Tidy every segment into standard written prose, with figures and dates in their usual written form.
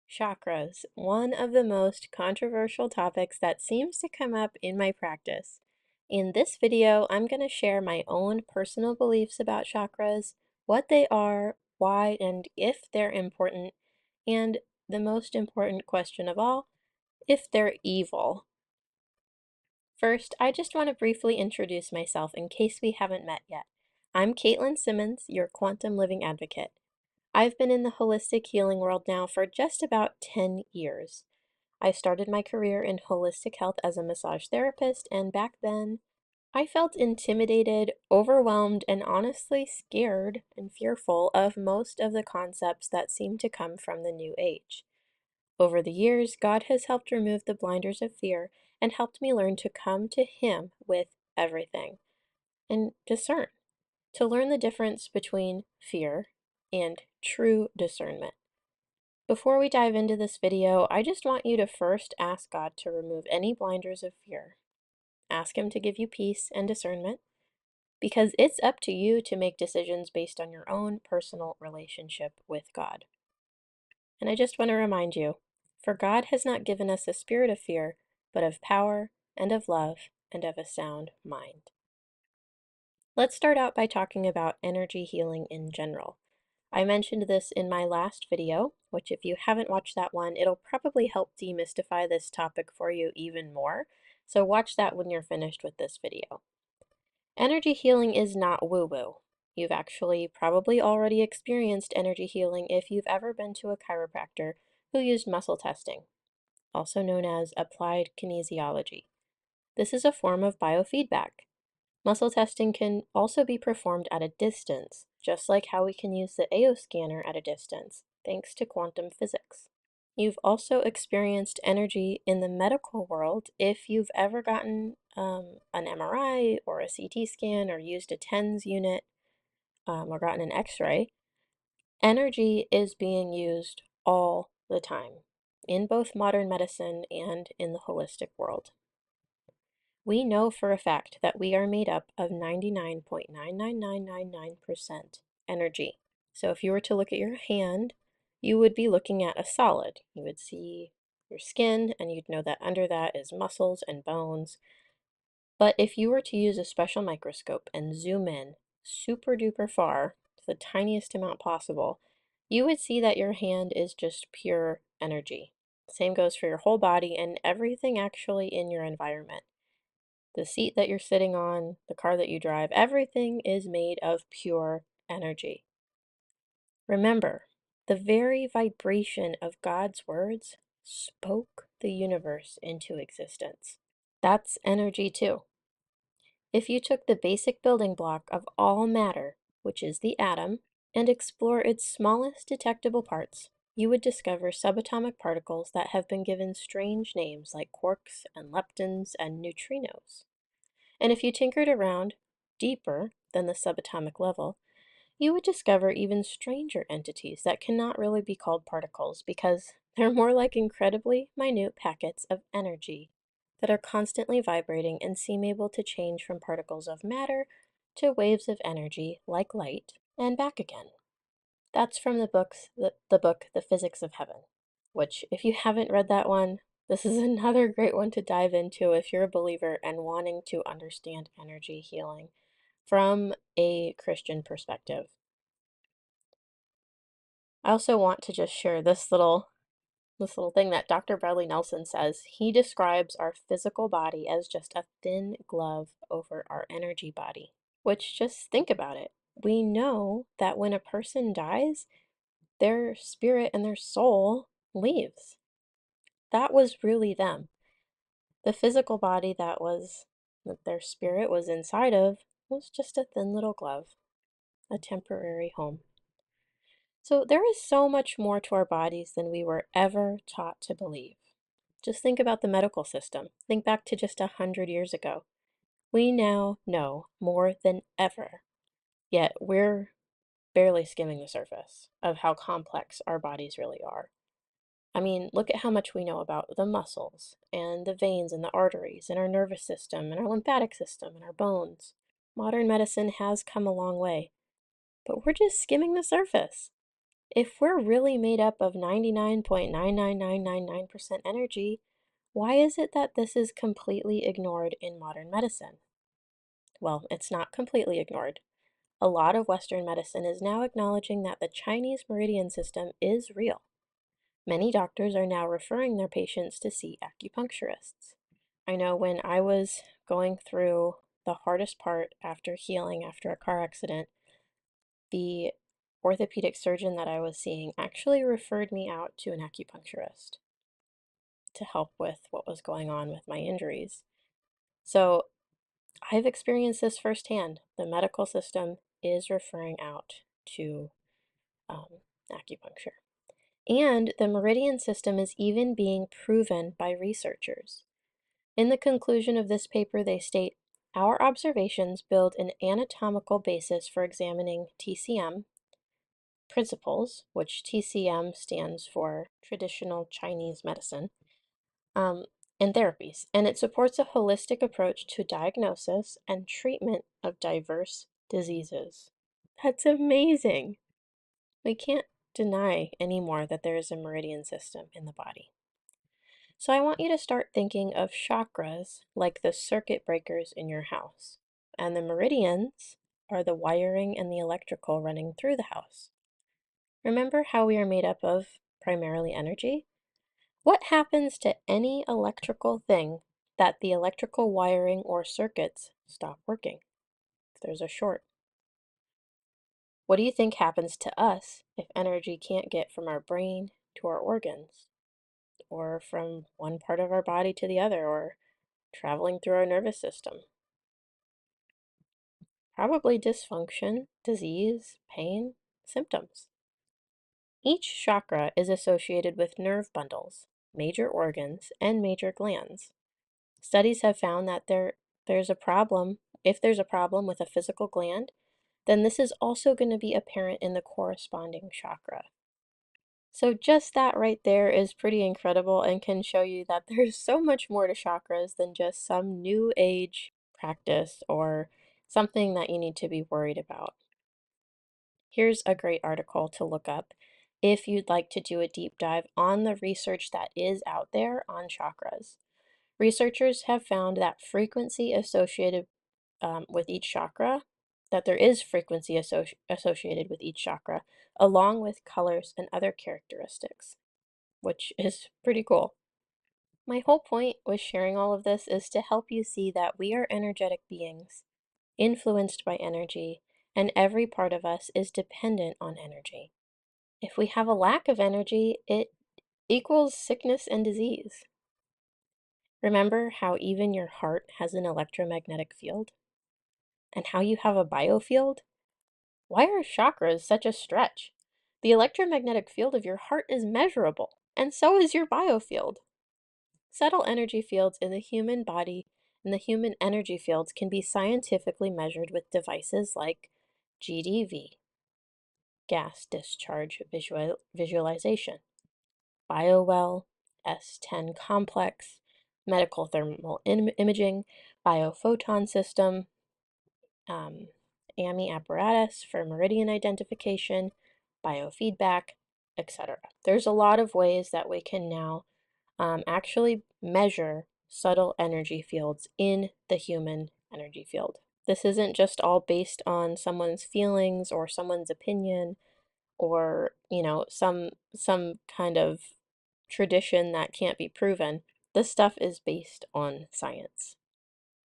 Chakras, one of the most controversial topics that seems to come up in my practice. In this video, I'm going to share my own personal beliefs about chakras, what they are, why and if they're important, and the most important question of all, if they're evil. First, I just want to briefly introduce myself in case we haven't met yet. I'm Caitlin Simmons, your quantum living advocate. I've been in the holistic healing world now for just about 10 years. I started my career in holistic health as a massage therapist, and back then, I felt intimidated, overwhelmed, and honestly scared and fearful of most of the concepts that seem to come from the New Age. Over the years, God has helped remove the blinders of fear and helped me learn to come to Him with everything and discern, to learn the difference between fear and true discernment. Before we dive into this video, I just want you to first ask God to remove any blinders of fear. Ask Him to give you peace and discernment, because it's up to you to make decisions based on your own personal relationship with God. And I just want to remind you, for God has not given us a spirit of fear, but of power and of love and of a sound mind. Let's start out by talking about energy healing in general. I mentioned this in my last video, which if you haven't watched that one, it'll probably help demystify this topic for you even more. So watch that when you're finished with this video. Energy healing is not woo-woo. You've actually probably already experienced energy healing if you've ever been to a chiropractor who used muscle testing, also known as applied kinesiology. This is a form of biofeedback. Muscle testing can also be performed at a distance, just like how we can use the AO scanner at a distance, thanks to quantum physics. You've also experienced energy in the medical world if you've ever gotten an MRI or a CT scan or used a TENS unit or gotten an X-ray. Energy is being used all the time in both modern medicine and in the holistic world. We know for a fact that we are made up of 99.99999% energy. So if you were to look at your hand, you would be looking at a solid. You would see your skin, and you'd know that under that is muscles and bones. But if you were to use a special microscope and zoom in super duper far, to the tiniest amount possible, you would see that your hand is just pure energy. Same goes for your whole body and everything actually in your environment. The seat that you're sitting on, the car that you drive, everything is made of pure energy. Remember, the very vibration of God's words spoke the universe into existence. That's energy too. If you took the basic building block of all matter, which is the atom, and explore its smallest detectable parts, you would discover subatomic particles that have been given strange names like quarks and leptons and neutrinos. And if you tinkered around deeper than the subatomic level, you would discover even stranger entities that cannot really be called particles because they're more like incredibly minute packets of energy that are constantly vibrating and seem able to change from particles of matter to waves of energy like light and back again. That's from the book The Physics of Heaven, which if you haven't read that one, this is another great one to dive into if you're a believer and wanting to understand energy healing from a Christian perspective. I also want to just share this little thing that Dr. Bradley Nelson says. He describes our physical body as just a thin glove over our energy body, which just think about it. We know that when a person dies, their spirit and their soul leaves. That was really them. The physical body that their spirit was inside of was just a thin little glove, a temporary home. So there is so much more to our bodies than we were ever taught to believe. Just think about the medical system. Think back to just 100 years ago. We now know more than ever, yet we're barely skimming the surface of how complex our bodies really are. I mean, look at how much we know about the muscles and the veins and the arteries and our nervous system and our lymphatic system and our bones. Modern medicine has come a long way, but we're just skimming the surface. If we're really made up of 99.99999% energy, why is it that this is completely ignored in modern medicine? Well, it's not completely ignored. A lot of Western medicine is now acknowledging that the Chinese Meridian System is real. Many doctors are now referring their patients to see acupuncturists. I know when I was going through the hardest part after healing after a car accident, the orthopedic surgeon that I was seeing actually referred me out to an acupuncturist to help with what was going on with my injuries. So I've experienced this firsthand. The medical system is referring out to acupuncture. And the Meridian system is even being proven by researchers. In the conclusion of this paper, they state, our observations build an anatomical basis for examining TCM principles, which TCM stands for Traditional Chinese Medicine, um, and therapies, and it supports a holistic approach to diagnosis and treatment of diverse diseases. That's amazing. We can't deny anymore that there is a meridian system in the body. So I want you to start thinking of chakras like the circuit breakers in your house, and the meridians are the wiring and the electrical running through the house. Remember how we are made up of primarily energy? What happens to any electrical thing that the electrical wiring or circuits stop working if there's a short? What do you think happens to us if energy can't get from our brain to our organs, or from one part of our body to the other, or traveling through our nervous system? Probably dysfunction, disease, pain, symptoms. Each chakra is associated with nerve bundles, major organs, and major glands. Studies have found that there's a problem. If there's a problem with a physical gland, then this is also going to be apparent in the corresponding chakra. So just that right there is pretty incredible and can show you that there's so much more to chakras than just some new age practice or something that you need to be worried about. Here's a great article to look up if you'd like to do a deep dive on the research that is out there on chakras. Researchers have found that frequency associated with each chakra, that there is frequency associated with each chakra, along with colors and other characteristics, which is pretty cool. My whole point with sharing all of this is to help you see that we are energetic beings, influenced by energy, and every part of us is dependent on energy. If we have a lack of energy, it equals sickness and disease. Remember how even your heart has an electromagnetic field? And how you have a biofield? Why are chakras such a stretch? The electromagnetic field of your heart is measurable, and so is your biofield. Subtle energy fields in the human body and the human energy fields can be scientifically measured with devices like GDV, gas discharge visualization, BioWell, S10 complex, medical thermal imaging, biophoton system, AMI apparatus for meridian identification, biofeedback, etc. There's a lot of ways that we can now actually measure subtle energy fields in the human energy field. This isn't just all based on someone's feelings or someone's opinion or, some kind of tradition that can't be proven. This stuff is based on science.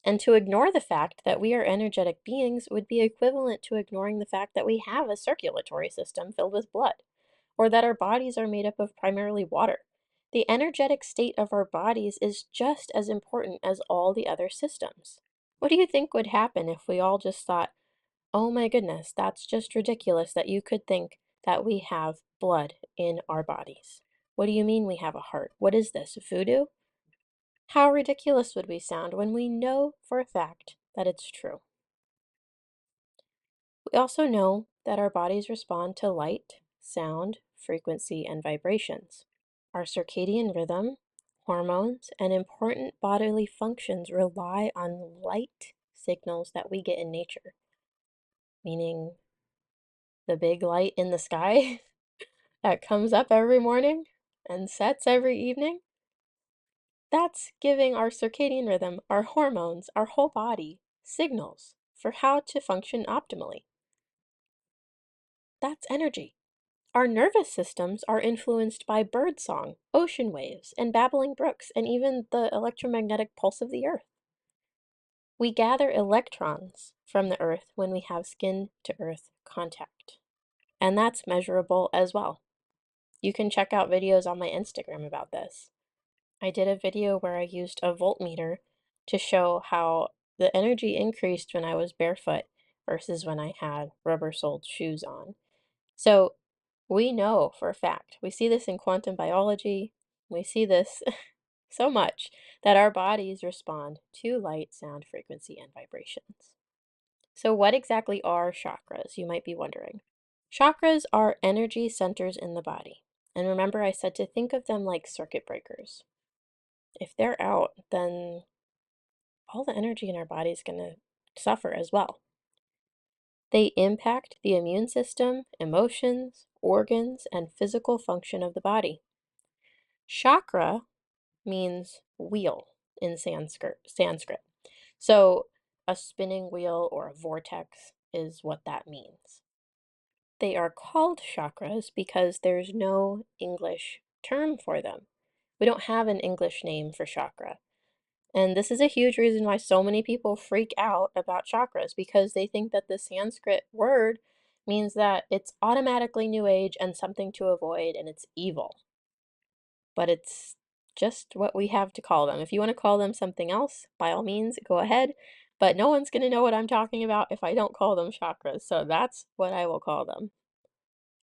And to ignore the fact that we are energetic beings would be equivalent to ignoring the fact that we have a circulatory system filled with blood, or that our bodies are made up of primarily water. The energetic state of our bodies is just as important as all the other systems. What do you think would happen if we all just thought, oh my goodness, that's just ridiculous that you could think that we have blood in our bodies? What do you mean we have a heart? What is this, voodoo? How ridiculous would we sound when we know for a fact that it's true? We also know that our bodies respond to light, sound, frequency, and vibrations. Our circadian rhythm, hormones, and important bodily functions rely on light signals that we get in nature, meaning the big light in the sky. that comes up every morning and sets every evening, that's giving our circadian rhythm, our hormones, our whole body signals for how to function optimally. That's energy. Our nervous systems are influenced by birdsong, ocean waves, and babbling brooks, and even the electromagnetic pulse of the earth. We gather electrons from the earth when we have skin to earth contact, and that's measurable as well. You can check out videos on my Instagram about this. I did a video where I used a voltmeter to show how the energy increased when I was barefoot versus when I had rubber-soled shoes on. So we know for a fact, we see this in quantum biology, we see this so much that our bodies respond to light, sound, frequency, and vibrations. So what exactly are chakras, you might be wondering? Chakras are energy centers in the body. And remember I said to think of them like circuit breakers. If they're out, then all the energy in our body is going to suffer as well. They impact the immune system, emotions, organs, and physical function of the body. Chakra means wheel in Sanskrit. So a spinning wheel or a vortex is what that means. They are called chakras because there's no English term for them. We don't have an English name for chakra. And this is a huge reason why so many people freak out about chakras because they think that the Sanskrit word means that it's automatically new age and something to avoid and it's evil. But it's just what we have to call them. If you want to call them something else, by all means, go ahead. But no one's going to know what I'm talking about if I don't call them chakras. So that's what I will call them.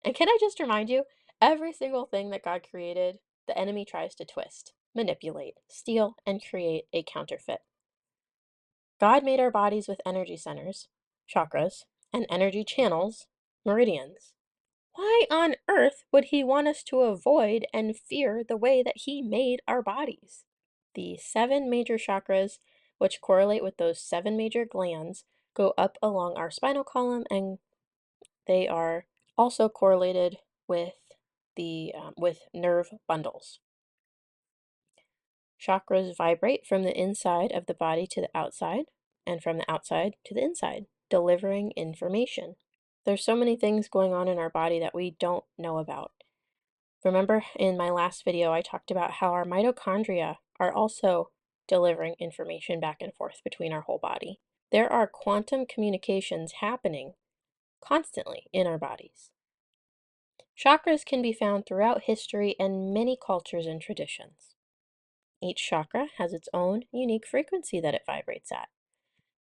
And can I just remind you, every single thing that God created, the enemy tries to twist, manipulate, steal, and create a counterfeit. God made our bodies with energy centers, chakras, and energy channels, meridians. Why on earth would he want us to avoid and fear the way that he made our bodies? The 7 major chakras, which correlate with those 7 major glands, go up along our spinal column, and they are also correlated with with nerve bundles. Chakras vibrate from the inside of the body to the outside, and from the outside to the inside, delivering information. There's so many things going on in our body that we don't know about. Remember in my last video, I talked about how our mitochondria are also delivering information back and forth between our whole body. There are quantum communications happening constantly in our bodies. Chakras can be found throughout history and many cultures and traditions. Each chakra has its own unique frequency that it vibrates at.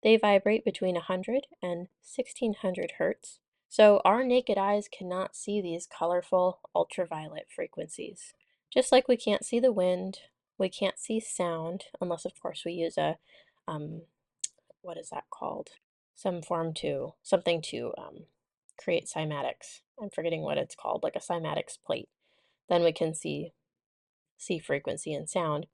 They vibrate between 100 and 1600 hertz, so our naked eyes cannot see these colorful ultraviolet frequencies. Just like we can't see the wind, we can't see sound, unless of course we use a, what is that called? Something to create cymatics. I'm forgetting what it's called, like a cymatics plate. Then we can see frequency and sound.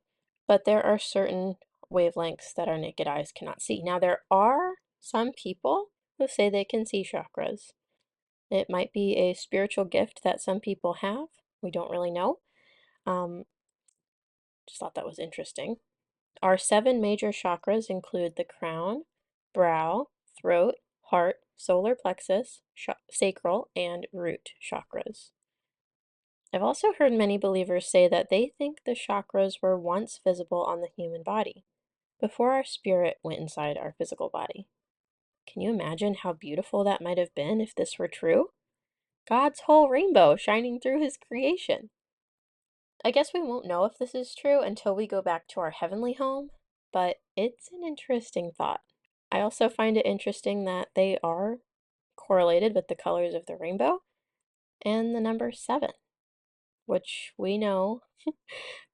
But there are certain wavelengths that our naked eyes cannot see. Now, there are some people who say they can see chakras. It might be a spiritual gift that some people have. We don't really know. Um, just thought that was interesting. Our 7 major chakras include the crown, brow, throat, heart, solar plexus, sacral, and root chakras. I've also heard many believers say that they think the chakras were once visible on the human body, before our spirit went inside our physical body. Can you imagine how beautiful that might have been if this were true? God's whole rainbow shining through his creation. I guess we won't know if this is true until we go back to our heavenly home, but it's an interesting thought. I also find it interesting that they are correlated with the colors of the rainbow and the number 7, which we know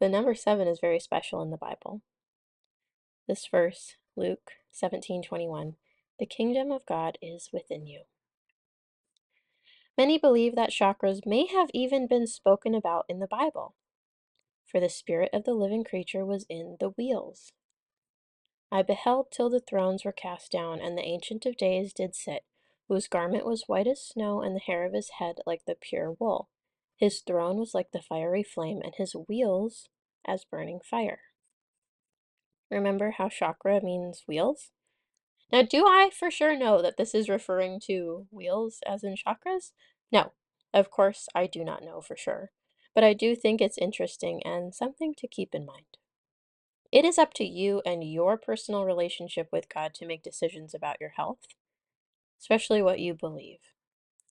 the number 7 is very special in the Bible. This verse, Luke 17:21, the kingdom of God is within you. Many believe that chakras may have even been spoken about in the Bible, for the spirit of the living creature was in the wheels. I beheld till the thrones were cast down, and the Ancient of Days did sit, whose garment was white as snow, and the hair of his head like the pure wool. His throne was like the fiery flame, and his wheels as burning fire. Remember how chakra means wheels? Now, do I for sure know that this is referring to wheels as in chakras? No, of course I do not know for sure, but I do think it's interesting and something to keep in mind. It is up to you and your personal relationship with God to make decisions about your health, especially what you believe.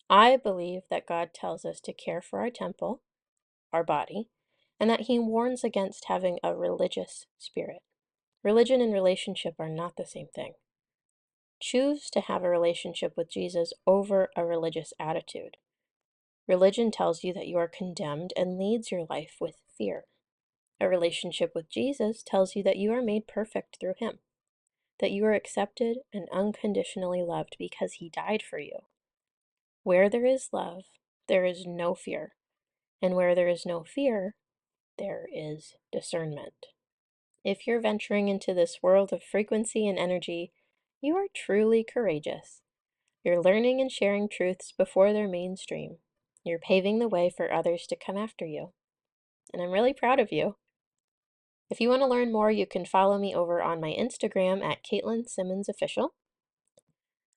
I believe that God tells us to care for our temple, our body, and that He warns against having a religious spirit. Religion and relationship are not the same thing. Choose to have a relationship with Jesus over a religious attitude. Religion tells you that you are condemned and leads your life with fear. A relationship with Jesus tells you that you are made perfect through Him, that you are accepted and unconditionally loved because He died for you. Where there is love, there is no fear. And where there is no fear, there is discernment. If you're venturing into this world of frequency and energy, you are truly courageous. You're learning and sharing truths before they're mainstream. You're paving the way for others to come after you. And I'm really proud of you. If you want to learn more, you can follow me over on my Instagram at Caitlin Simmons Official.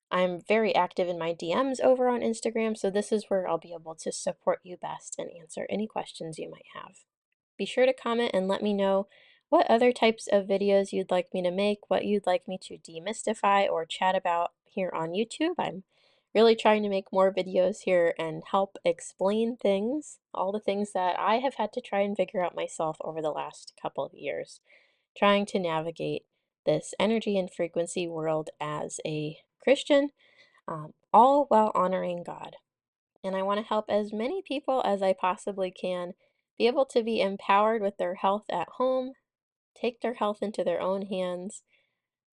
I'm very active in my DMs over on Instagram, so this is where I'll be able to support you best and answer any questions you might have. Be sure to comment and let me know what other types of videos you'd like me to make, what you'd like me to demystify or chat about here on YouTube. I'm really trying to make more videos here and help explain things, all the things that I have had to try and figure out myself over the last couple of years, trying to navigate this energy and frequency world as a Christian, all while honoring God. And I want to help as many people as I possibly can be able to be empowered with their health at home, take their health into their own hands,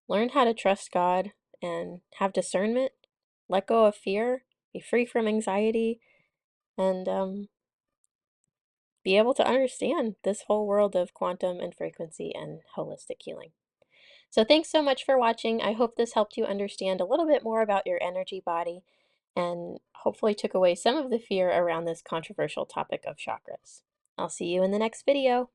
learn how to trust God and have discernment, let go of fear, be free from anxiety, and be able to understand this whole world of quantum and frequency and holistic healing. So thanks so much for watching. I hope this helped you understand a little bit more about your energy body and hopefully took away some of the fear around this controversial topic of chakras. I'll see you in the next video.